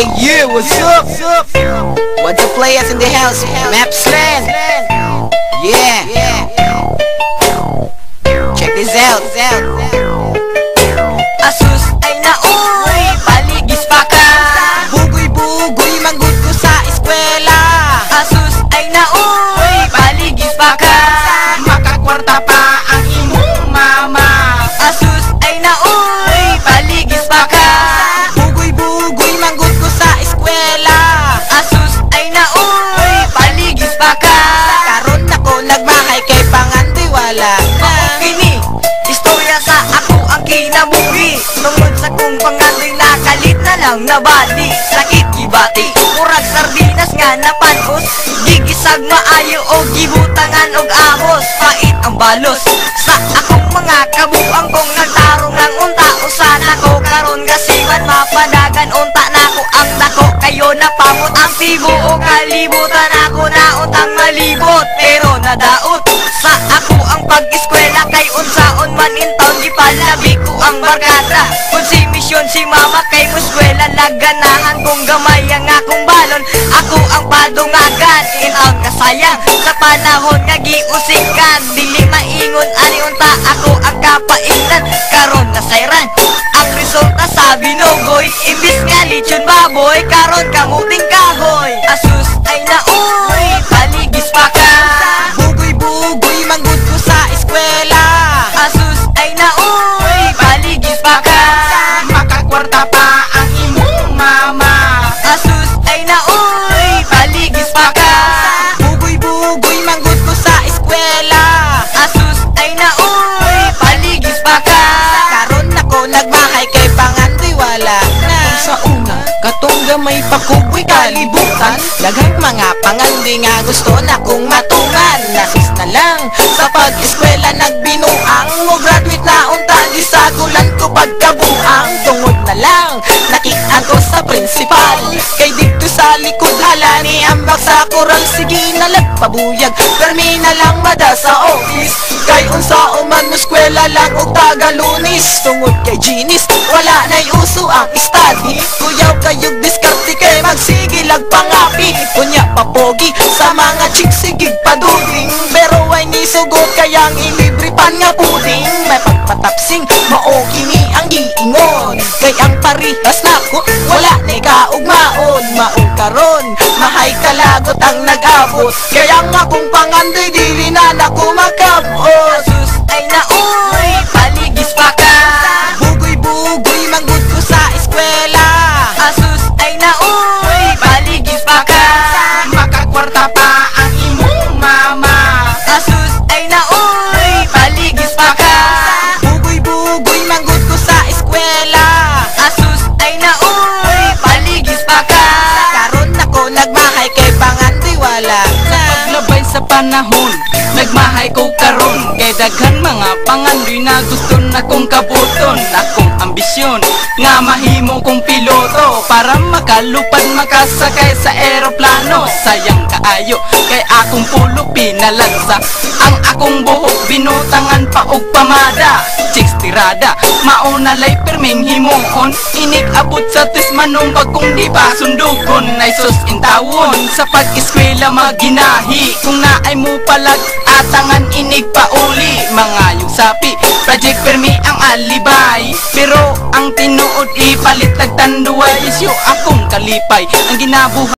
Yeah, yeah, what's up? What the players in the house? Mapsland. Yeah. Check this out. Asus ay nauy, paligis pa ka. Bugoy-bugoy, manggod ko sa eskwela. Asus ay nauy, paligis pa ka. Makakwarta pa ang imong mama. Asus ay nauy, paligis pa ka. Bugoy-bugoy, manggod ko sa eskwela. Asus ay nauy, paligis pa ka. Karon ako nagmahay kay pangandiwala na. Kini, istorya sa ako ang kinamuhi. Tungod sa kong pangandoy nakalit na lang nabati. Sakit gibati, murag sardinas nga napanos. Gigisag maayo o gibutangan og ahos. Pait ang balos sa akong mga kabuang kong nagtarong ng unta. Usana ko karon kasiman mapadagan unta na ko ang dako. Kayo napamot ang tibo o kalibutan ako na untang malibot. Pero nadaot sa ako ang pag-eskwela kay unsaon man in town gipalabi ko ang barkada. Kung si misyon si mama kay muskwela laganahan kong gamay ang akong balon. Ako ang padungagan in ang kasayang sa panahon nga giusikan. Dili maingon ani unta ako ang kapainan karon nasayran. Ang resulta sa binugoy imbis nga lechon baboy karon kamuting kahoy. Asus ay nauy, paligis pa ka. Bugoy-bugoy, manggod ko sa eskwela. Asus ay nauy, paligis pa ka. Makakwarta pa ang imong mama. Asus ay nauy, paligis pa ka. Bugoy-bugoy, manggod ko sa eskwela. Asus ay nauy, paligis pa ka. Karon ako nagmahay kay pangandiwala na. Kung sa una, katong gamay pakuboy kalibutan. Daghang mga pangandi nga gusto na kong matungan. Nasis na lang sa pag-eskwela nagbinuang. Mo graduate na unta di sagulan ko pagkabuang. Tungod na lang nakitaan ko sa principal. Kay dito sa likod halani ambak sa koral. Sige na lagpabuyag permi na lang mada sa office. Kay unsa man mo eskwela lang og tagalunis. Tungod kay Ginis wala na'y uso ang study. Kuyaw kayog diskarte kay magsigilag pangapi. Kunya papogi sa mga chicks sigig paduding. Pero ay nisugot kayang ilibre pan nga puding. May pagpatapsing mao kini ang giingon. Kay ang parihas nako wala na'y kaugmaon. Maong karon mahay kalagot ang nag-abot. Kaya nga kung pangandoy dili na nako makabot. Asus ay nauy, paligis pa ka. Bugoy-bugoy, manggod ko sa eskwela. Asus ay nauy, paligis pa ka. Makakwarta pa ang imong mama. Asus ay nauy, paligis pa ka. Bugoy-bugoy, manggod ko sa eskwela. Asus ay nauy, paligis pa ka. Karon ako nagmahay kay pangandiwala na. Paglabay sa panahon, nagmahay ko karon. Kay daghan mga pangandoy na gusto na kong kabuton. Akong ambisyon nga mahimo kong piloto para makalupad makasakay sa eroplano. Sayang kaayo kay akong pulo pinalansa. Ang akong buhok binutangan pa og pamada. Chicks tirada, mauna lay perming himoon. Inig abot sa tismanong bagkong di pa sundugon. Ay sus intawon sa pag-eskwela maginahi. Kung naay mo palag atangan inig pa uli. Mga yung sapi, project permi ang alibay. Pero ang tinuod ipalit nagtanduay. Isyo akong kalipay ang ginabuhay.